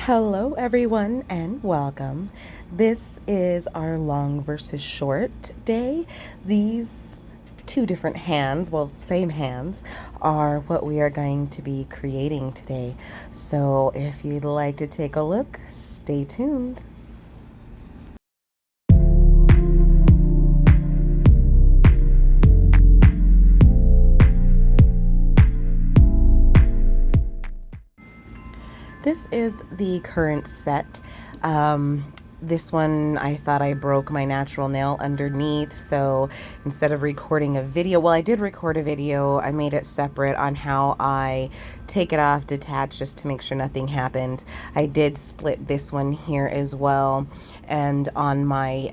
Hello, everyone, and welcome. This is our long versus short day. These two different hands, well, same hands, are what we are going to be creating today. So if you'd like to take a look, stay tuned. This is the current set. This one, I thought I broke my natural nail underneath, so instead of recording a video, well, I did record a video. I made it separate on how I take it off, detach, just to make sure nothing happened. I did split this one here as well, and on my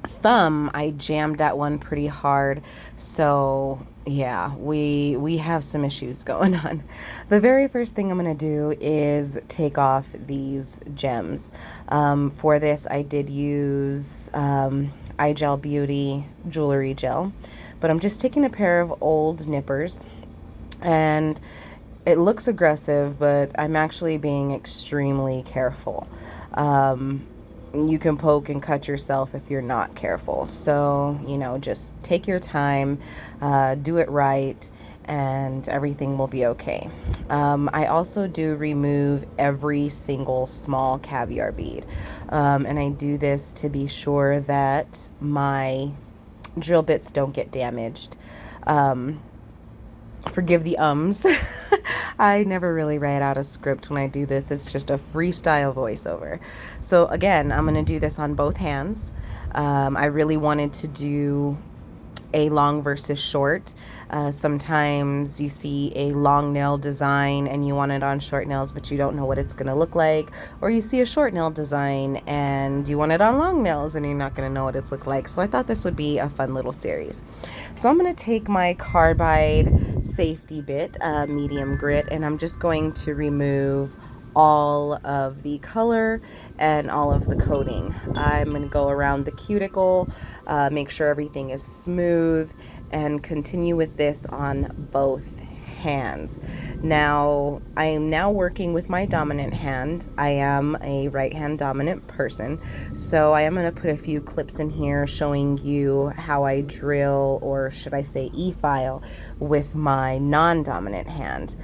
thumb, I jammed that one pretty hard, so yeah, we have some issues going on. The very first thing I'm going to do is take off these gems. For this, I did use iGel Beauty jewelry gel, but I'm just taking a pair of old nippers, and it looks aggressive, but I'm actually being extremely careful. You can poke and cut yourself if you're not careful. So, just take your time, do it right, and everything will be okay. I also do remove every single small caviar bead. And I do this to be sure that my drill bits don't get damaged. Forgive the ums. I never really write out a script when I do this. It's just a freestyle voiceover. So again, I'm going to do this on both hands. I really wanted to do a long versus short. Sometimes you see a long nail design and you want it on short nails, but you don't know what it's going to look like. Or you see a short nail design and you want it on long nails and you're not going to know what it's look like. So I thought this would be a fun little series. So I'm going to take my carbide safety bit, medium grit, and I'm just going to remove all of the color and all of the coating. I'm going to go around the cuticle, make sure everything is smooth, and continue with this on both hands. Now, I am now working with my dominant hand. I am a right hand dominant person, so I am going to put a few clips in here showing you how I drill, or should I say e-file, with my non-dominant hand.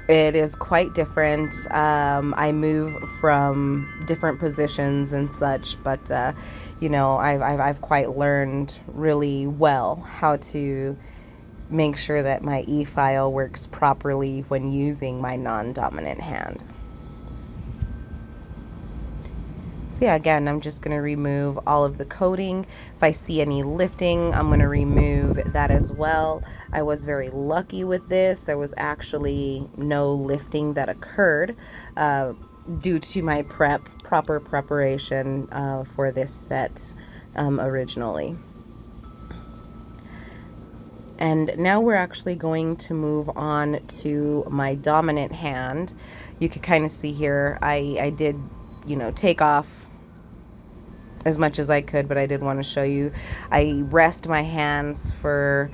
It is quite different. I move from different positions and such, but I've quite learned really well how to make sure that my e-file works properly when using my non-dominant hand. So yeah, again, I'm just going to remove all of the coating. If I see any lifting, I'm going to remove that as well. I was very lucky with this. There was actually no lifting that occurred due to my proper preparation for this set originally. And now we're actually going to move on to my dominant hand. You can kind of see here, I did, take off as much as I could, but I did want to show you. I rest my hands for,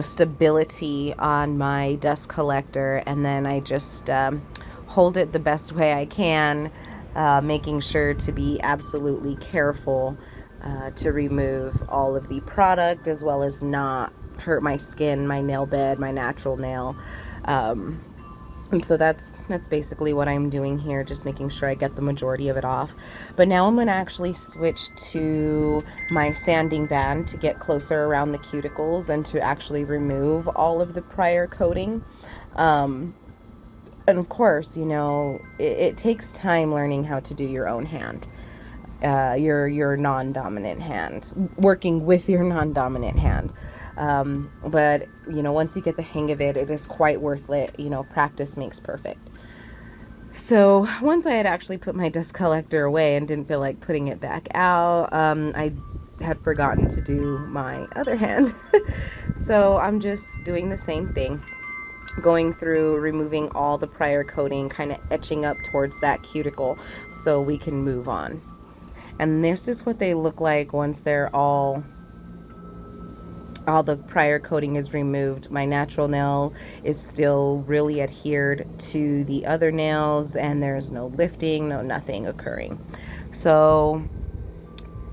stability on my dust collector, and then I just hold it the best way I can, making sure to be absolutely careful to remove all of the product, as well as not hurt my skin, my nail bed, my natural nail. And so that's basically what I'm doing here, just making sure I get the majority of it off. But now I'm going to actually switch to my sanding band to get closer around the cuticles and to actually remove all of the prior coating. And of course, it takes time learning how to do your own hand. Your non-dominant hand, working with your non-dominant hand. But once you get the hang of it, it is quite worth it. Practice makes perfect. So once I had actually put my dust collector away and didn't feel like putting it back out, I had forgotten to do my other hand. So I'm just doing the same thing, going through, removing all the prior coating, kind of etching up towards that cuticle so we can move on. And this is what they look like once they're all all the prior coating is removed. My natural nail is still really adhered to the other nails, and there's no lifting, no nothing occurring. So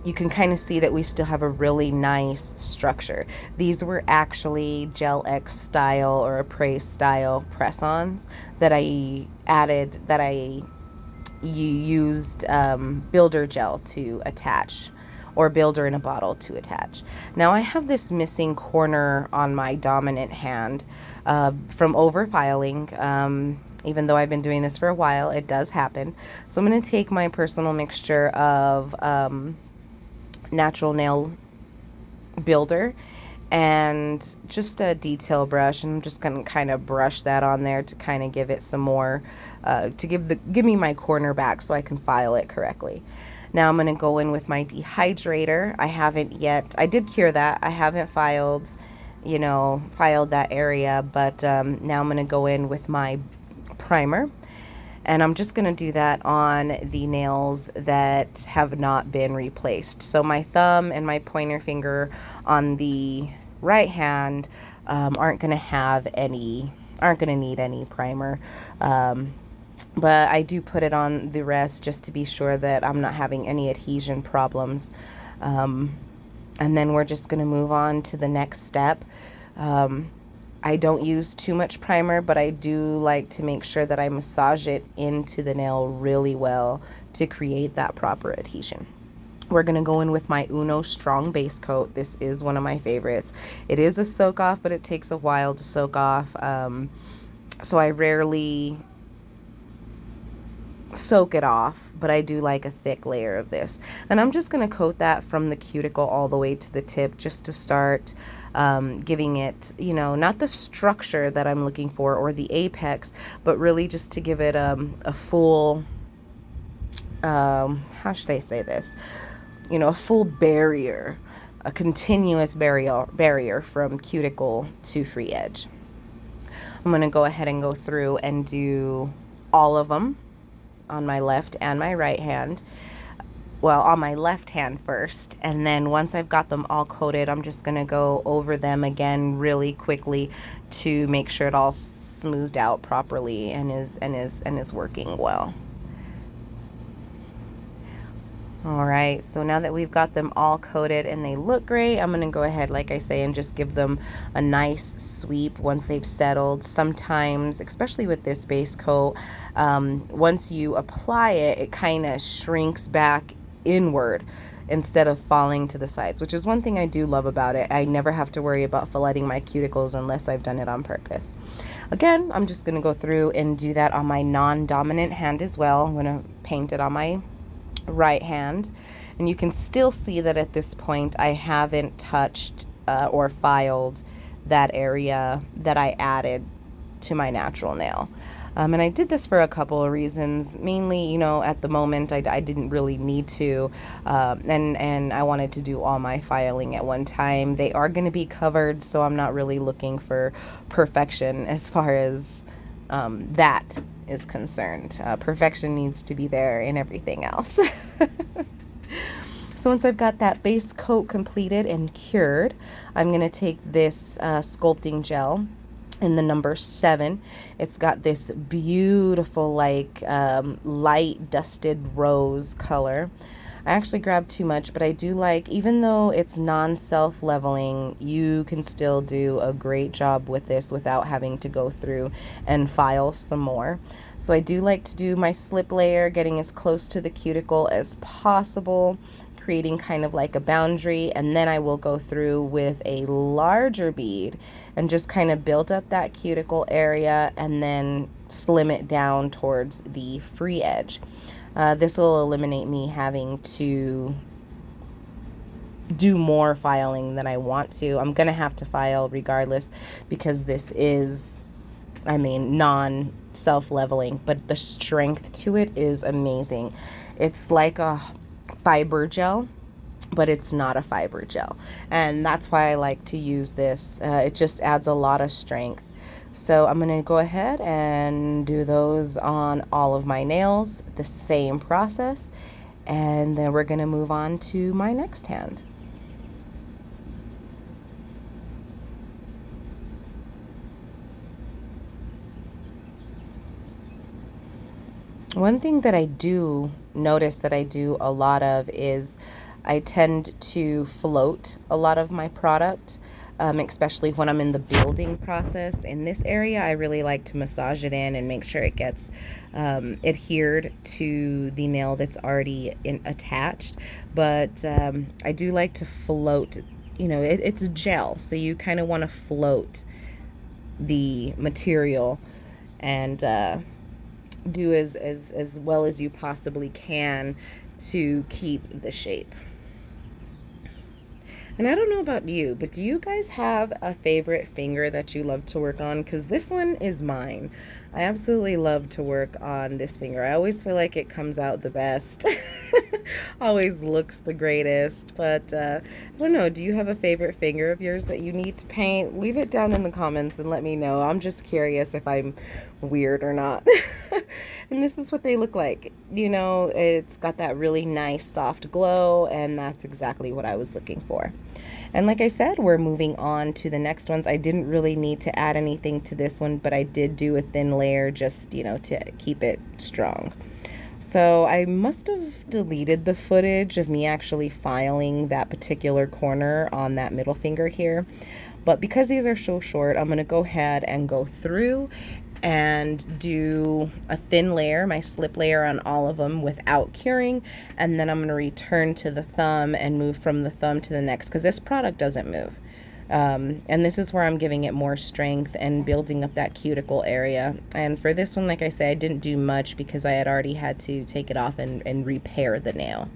you can kind of see that we still have a really nice structure. These were actually Gel X style or Appraise style press-ons that I added, that I used builder gel to attach, or builder in a bottle to attach. Now I have this missing corner on my dominant hand from over filing. Even though I've been doing this for a while, it does happen. So I'm going to take my personal mixture of natural nail builder and just a detail brush, and I'm just going to kind of brush that on there to kind of give it some more to give me my corner back so I can file it correctly. Now I'm going to go in with my dehydrator. I did cure that. I haven't filed that area, but now I'm going to go in with my primer. And I'm just going to do that on the nails that have not been replaced. So my thumb and my pointer finger on the right hand aren't going to need any primer. But I do put it on the rest just to be sure that I'm not having any adhesion problems. And then we're just going to move on to the next step. I don't use too much primer, but I do like to make sure that I massage it into the nail really well to create that proper adhesion. We're going to go in with my Uno Strong Base Coat. This is one of my favorites. It is a soak off, but it takes a while to soak off. So I rarely soak it off, but I do like a thick layer of this. And I'm just going to coat that from the cuticle all the way to the tip just to start giving it, not the structure that I'm looking for or the apex, but really just to give it a full, how should I say this? A full barrier, a continuous barrier from cuticle to free edge. I'm going to go ahead and go through and do all of them on my left and my right hand. Well, on my left hand first, and then once I've got them all coated, I'm just going to go over them again really quickly to make sure it all smoothed out properly and is working well. All right, so now that we've got them all coated and they look great, I'm going to go ahead, like I say, and just give them a nice sweep once they've settled. Sometimes, especially with this base coat, once you apply it, it kind of shrinks back inward instead of falling to the sides, which is one thing I do love about it. I never have to worry about filleting my cuticles unless I've done it on purpose. Again, I'm just going to go through and do that on my non-dominant hand as well. I'm going to paint it on my right hand, and you can still see that at this point I haven't touched or filed that area that I added to my natural nail. And I did this for a couple of reasons. Mainly, at the moment I didn't really need to, and I wanted to do all my filing at one time. They are going to be covered, so I'm not really looking for perfection as far as that is concerned. Perfection needs to be there in everything else. So once I've got that base coat completed and cured, I'm going to take this sculpting gel in the number 7. It's got this beautiful light dusted rose color. I actually grabbed too much, but I do like, even though it's non-self-leveling, you can still do a great job with this without having to go through and file some more. So I do like to do my slip layer, getting as close to the cuticle as possible, creating kind of like a boundary, and then I will go through with a larger bead and just kind of build up that cuticle area and then slim it down towards the free edge. This will eliminate me having to do more filing than I want to. I'm going to have to file regardless because this is, non-self-leveling, but the strength to it is amazing. It's like a fiber gel, but it's not a fiber gel. And that's why I like to use this. It just adds a lot of strength. So I'm going to go ahead and do those on all of my nails, the same process, and then we're going to move on to my next hand. One thing that I do notice that I do a lot of is I tend to float a lot of my product, especially when I'm in the building process. In this area, I really like to massage it in and make sure it gets adhered to the nail that's already attached. But I do like to float, you know, it's a gel, so you kind of want to float the material and do as well as you possibly can to keep the shape. And I don't know about you, but do you guys have a favorite finger that you love to work on? Because this one is mine. I absolutely love to work on this finger. I always feel like it comes out the best. Always looks the greatest. But I don't know, do you have a favorite finger of yours that you need to paint? Leave it down in the comments and let me know. I'm just curious if I'm weird or not. And this is what they look like. You know, it's got that really nice soft glow, and that's exactly what I was looking for. And like I said, we're moving on to the next ones. I didn't really need to add anything to this one, but I did do a thin layer just, you know, to keep it strong. So I must have deleted the footage of me actually filing that particular corner on that middle finger here. But because these are so short, I'm going to go ahead and go through and do a thin layer, my slip layer on all of them without curing, and then I'm going to return to the thumb and move from the thumb to the next, because this product doesn't move. And this is where I'm giving it more strength and building up that cuticle area. And for this one, like I said, I didn't do much because I had already had to take it off and repair the nail.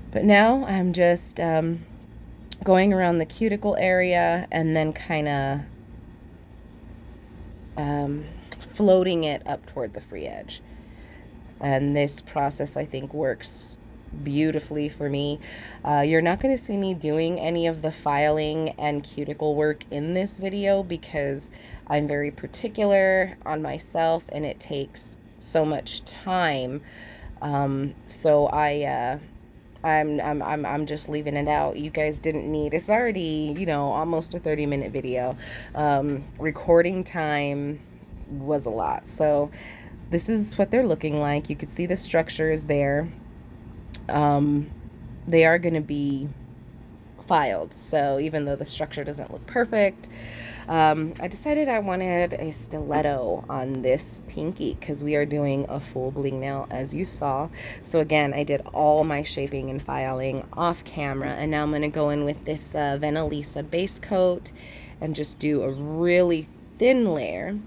But now I'm just going around the cuticle area and then kind of floating it up toward the free edge. And this process, I think, works beautifully for me. You're not going to see me doing any of the filing and cuticle work in this video because I'm very particular on myself and it takes so much time. So I'm just leaving it out. You guys didn't need, it's already, you know, almost a 30-minute video. Recording time was a lot. So this is what they're looking like. You could see the structure is there. They are going to be filed. So even though the structure doesn't look perfect, I decided I wanted a stiletto on this pinky because we are doing a full bling nail, as you saw. So again, I did all my shaping and filing off camera, and now I'm going to go in with this Venalisa base coat and just do a really thin layer.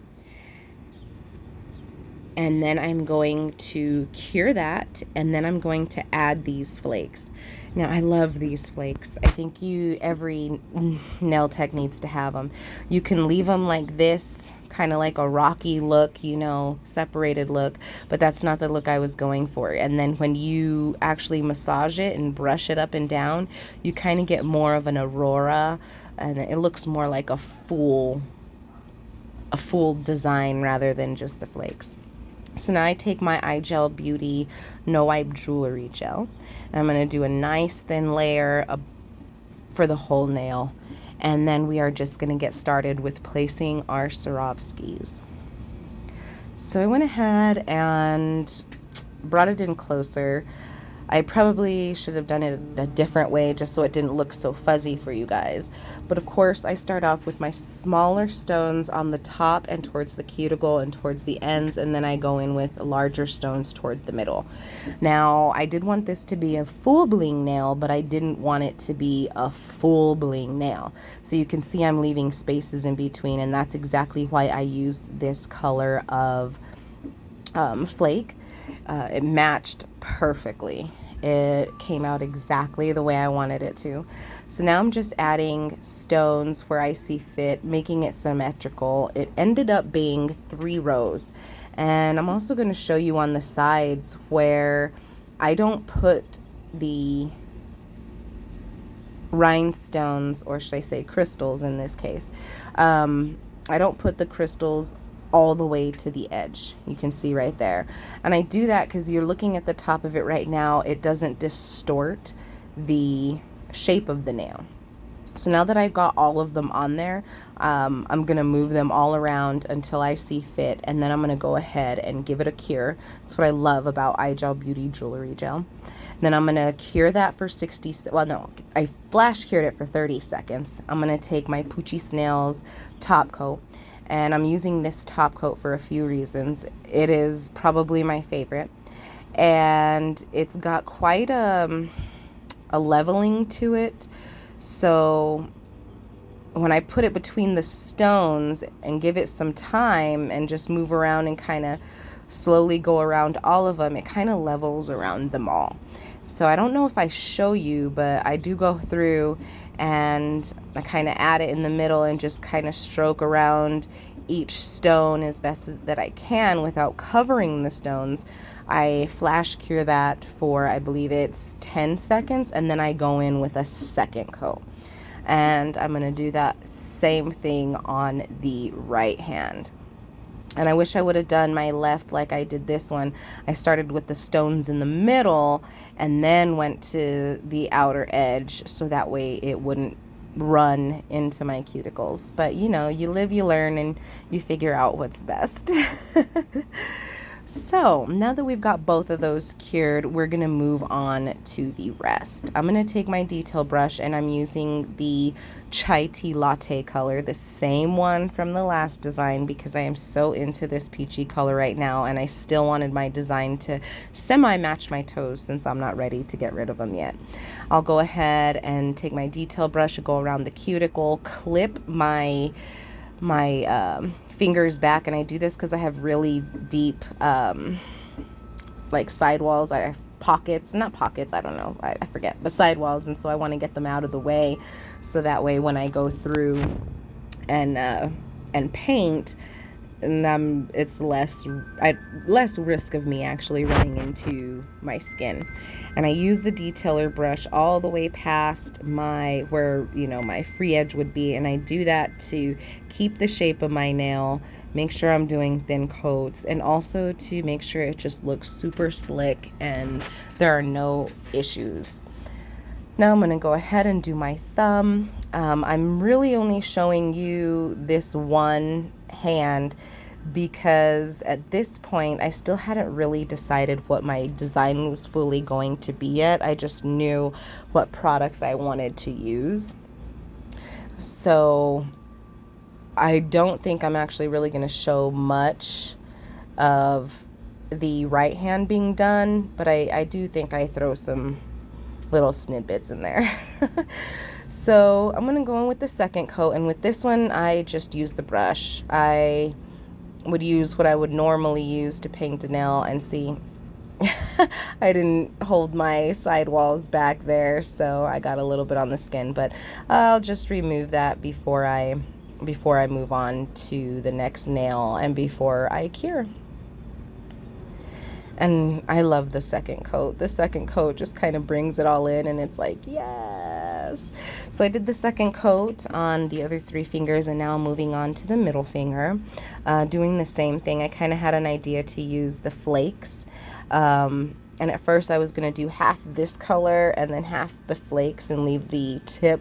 And then I'm going to cure that, and then I'm going to add these flakes. Now, I love these flakes. I think every nail tech needs to have them. You can leave them like this, kind of like a rocky look, you know, separated look, but that's not the look I was going for. And then when you actually massage it and brush it up and down, you kind of get more of an aurora, and it looks more like a full design rather than just the flakes. So now I take my iGel Beauty No Wipe Jewelry Gel, and I'm going to do a nice thin layer for the whole nail. And then we are just going to get started with placing our Swarovskis. So I went ahead and brought it in closer. I probably should have done it a different way just so it didn't look so fuzzy for you guys. But of course, I start off with my smaller stones on the top and towards the cuticle and towards the ends, and then I go in with larger stones toward the middle. Now, I did want this to be a full bling nail, but I didn't want it to be a full bling nail. So you can see I'm leaving spaces in between, and that's exactly why I used this color of flake. It matched perfectly. It came out exactly the way I wanted it to. So now I'm just adding stones where I see fit, making it symmetrical. It ended up being 3 rows. And I'm also going to show you on the sides where I don't put the rhinestones, or should I say crystals in this case. I don't put the crystals all the way to the edge. You can see right there. And I do that because you're looking at the top of it right now. It doesn't distort the shape of the nail. So now that I've got all of them on there, I'm going to move them all around until I see fit, and then I'm going to go ahead and give it a cure. That's what I love about iGel Beauty Jewelry Gel. Then I'm going to cure that for 60, well no, I flash cured it for 30 seconds. I'm going to take my Poochiez Nails top coat, and I'm using this top coat for a few reasons. It is probably my favorite, and it's got quite a leveling to it. So when I put it between the stones and give it some time and just move around and kind of slowly go around all of them, it kind of levels around them all. So I don't know if I show you, but I do go through and I kind of add it in the middle and just kind of stroke around each stone as best that I can without covering the stones. I flash cure that for, I believe it's 10 seconds, and then I go in with a second coat. And I'm going to do that same thing on the right hand. And I wish I would have done my left like I did this one. I started with the stones in the middle and then went to the outer edge, so that way it wouldn't run into my cuticles. But you know, you live, you learn, and you figure out what's best. So now that we've got both of those cured, we're going to move on to the rest. I'm going to take my detail brush, and I'm using the Chai Tea Latte color, the same one from the last design, because I am so into this peachy color right now, and I still wanted my design to semi-match my toes since I'm not ready to get rid of them yet. I'll go ahead and take my detail brush, go around the cuticle, clip my fingers back, and I do this because I have really deep like sidewalls. I have pockets, not pockets, I don't know, I forget, but sidewalls, and so I want to get them out of the way, so that way when I go through and paint, and it's less risk of me actually running into my skin. And I use the detailer brush all the way past where my free edge would be, and I do that to keep the shape of my nail, make sure I'm doing thin coats, and also to make sure it just looks super slick and there are no issues. Now I'm going to go ahead and do my thumb. I'm really only showing you this one hand because at this point I still hadn't really decided what my design was fully going to be yet. I just knew what products I wanted to use. So I don't think I'm actually really going to show much of the right hand being done, but I do think I throw some little snippets in there. So I'm going to go in with the second coat, and with this one I just use the brush. I would use what I would normally use to paint a nail, and see, I didn't hold my sidewalls back there, so I got a little bit on the skin, but I'll just remove that before I move on to the next nail and before I cure. And I love the second coat. The second coat just kind of brings it all in, and it's like, yes. So I did the second coat on the other 3 fingers, and now I'm moving on to the middle finger, doing the same thing. I kind of had an idea to use the Flakes, and at first I was going to do half this color and then half the Flakes and leave the tip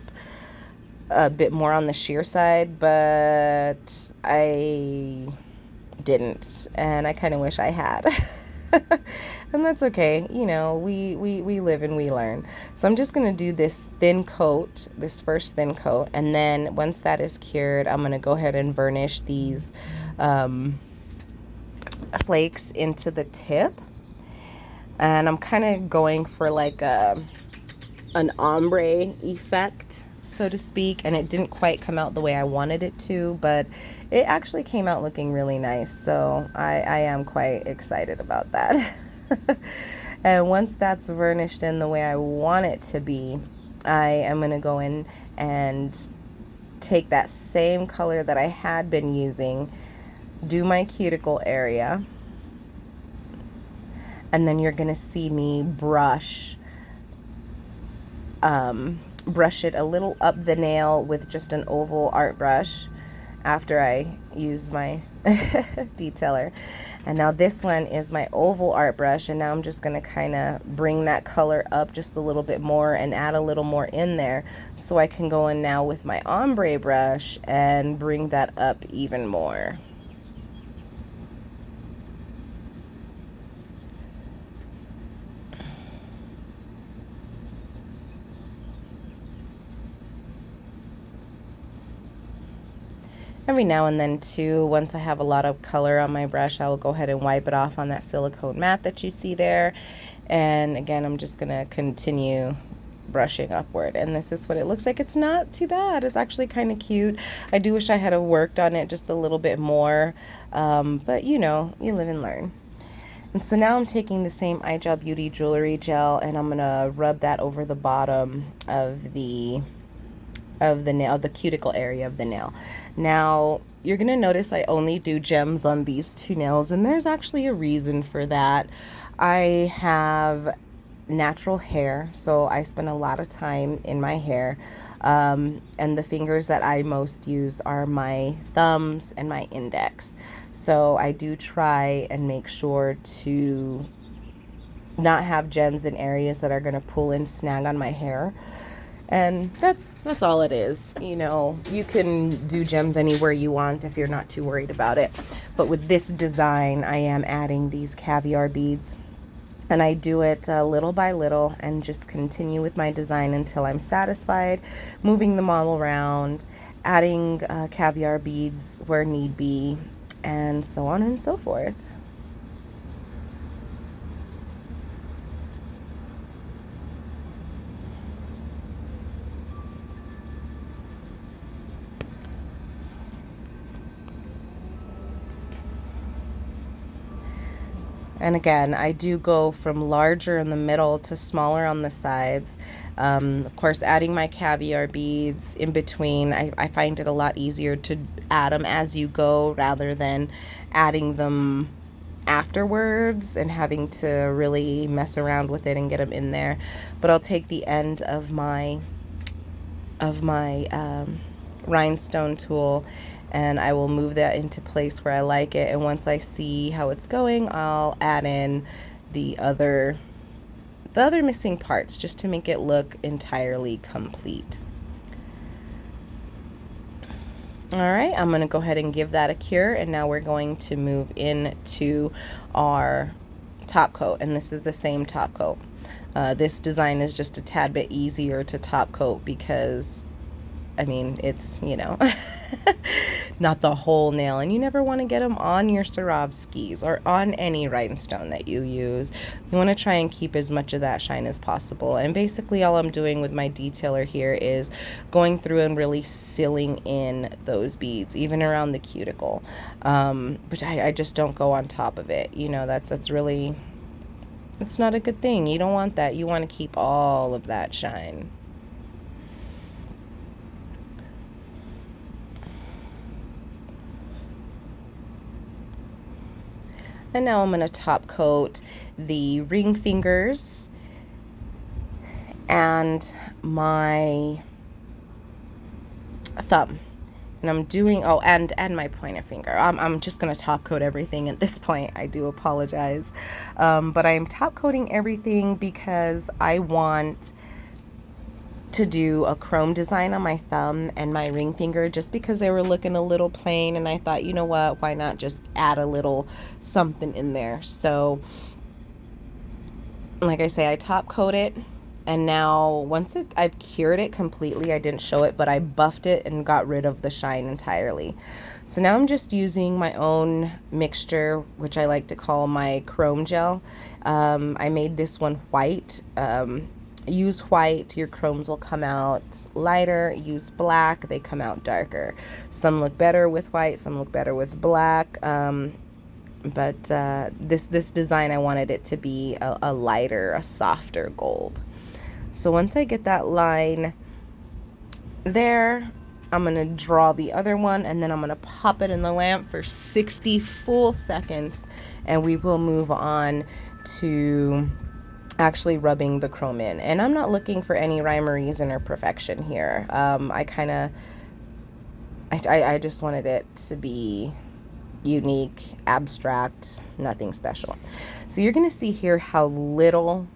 a bit more on the sheer side, but I didn't, and I kind of wish I had. And that's okay, you know, we live and we learn. So I'm just going to do this thin coat, this first thin coat, and then once that is cured, I'm going to go ahead and varnish these flakes into the tip. And I'm kind of going for like an ombre effect, so to speak, and it didn't quite come out the way I wanted it to, but it actually came out looking really nice, so I am quite excited about that. And once that's varnished in the way I want it to be, I am going to go in and take that same color that I had been using, do my cuticle area, and then you're going to see me brush it a little up the nail with just an oval art brush after I use my detailer. And now this one is my oval art brush, and now I'm just going to kind of bring that color up just a little bit more and add a little more in there, so I can go in now with my ombre brush and bring that up even more. Every now and then too, once I have a lot of color on my brush, I will go ahead and wipe it off on that silicone mat that you see there. And again, I'm just going to continue brushing upward, and this is what it looks like. It's not too bad. It's actually kind of cute. I do wish I had worked on it just a little bit more, but you know, you live and learn. And so now I'm taking the same iGel Beauty Jewelry Gel, and I'm going to rub that over the bottom of the nail, the cuticle area of the nail. Now, you're going to notice I only do gems on these two nails, and there's actually a reason for that. I have natural hair, so I spend a lot of time in my hair, and the fingers that I most use are my thumbs and my index. So I do try and make sure to not have gems in areas that are going to pull and snag on my hair. And that's all it is. You know, you can do gems anywhere you want if you're not too worried about it. But with this design, I am adding these caviar beads. And I do it little by little and just continue with my design until I'm satisfied, moving them all around, adding caviar beads where need be, and so on and so forth. And again, I do go from larger in the middle to smaller on the sides. Of course, adding my caviar beads in between, I find it a lot easier to add them as you go rather than adding them afterwards and having to really mess around with it and get them in there. But I'll take the end of my rhinestone tool, and I will move that into place where I like it. And once I see how it's going, I'll add in the other missing parts just to make it look entirely complete. All right, I'm going to go ahead and give that a cure, and now we're going to move into our top coat, and this is the same top coat. This design is just a tad bit easier to top coat because, I mean, it's, you know, not the whole nail, and you never want to get them on your Swarovskis or on any rhinestone that you use. You want to try and keep as much of that shine as possible. And basically all I'm doing with my detailer here is going through and really sealing in those beads, even around the cuticle. But I just don't go on top of it. You know, that's really, it's not a good thing. You don't want that. You want to keep all of that shine. And now I'm going to top coat the ring fingers and my thumb. And I'm doing, oh, and my pointer finger. I'm just going to top coat everything at this point. I do apologize. But I am top coating everything because I want to do a chrome design on my thumb and my ring finger, just because they were looking a little plain, and I thought, you know what, why not just add a little something in there. So like I say, I top coat it, and now once I've cured it completely, I didn't show it, but I buffed it and got rid of the shine entirely. So now I'm just using my own mixture, which I like to call my chrome gel. I made this one white. Use white, your chromes will come out lighter. Use black, they come out darker. Some look better with white, some look better with black. But this design, I wanted it to be a lighter, a softer gold. So once I get that line there, I'm going to draw the other one, and then I'm going to pop it in the lamp for 60 full seconds, and we will move on to actually rubbing the chrome in. And I'm not looking for any rhyme or reason or perfection here. I just wanted it to be unique, abstract, nothing special. So you're going to see here how little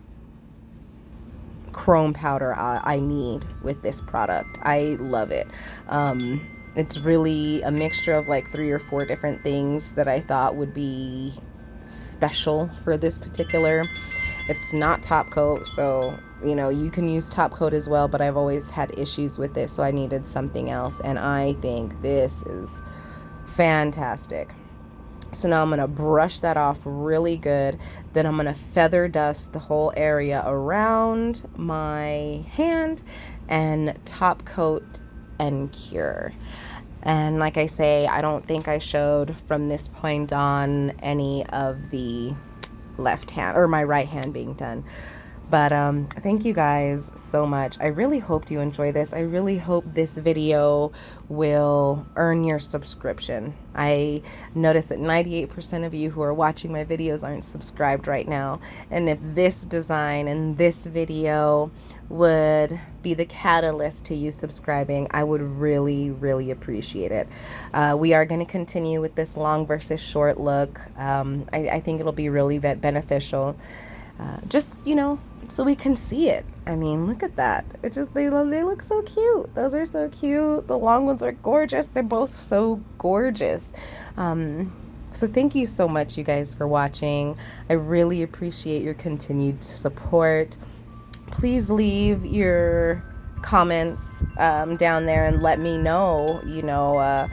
chrome powder I need with this product. I love it. It's really a mixture of like 3 or 4 different things that I thought would be special for this particular. It's not top coat, so you know you can use top coat as well, but I've always had issues with this, so I needed something else, and I think this is fantastic. So now I'm going to brush that off really good. Then I'm going to feather dust the whole area around my hand and top coat and cure. And like I say, I don't think I showed from this point on any of the left hand or my right hand being done. But thank you guys so much. I really hoped you enjoy this. I really hope this video will earn your subscription. I noticed that 98% of you who are watching my videos aren't subscribed right now. And if this design and this video would be the catalyst to you subscribing, I would really, really appreciate it. We are going to continue with this long versus short look. I think it'll be really beneficial. Just, you know, so we can see it. I mean, look at that. It just, they look so cute. Those are so cute. The long ones are gorgeous. They're both so gorgeous. So thank you so much, you guys, for watching. I really appreciate your continued support. Please leave your comments down there and let me know, you know,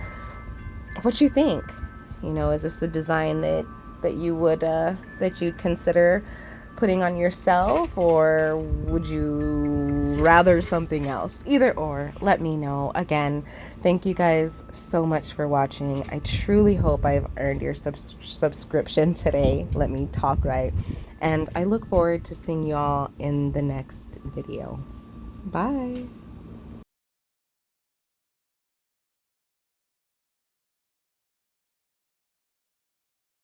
what you think. You know, is this a design that you would, that you'd consider putting on yourself, or would you rather something else? Either or, let me know. Again, thank you guys so much for watching. I truly hope I've earned your subscription today. Let me talk right. And I look forward to seeing y'all in the next video. Bye.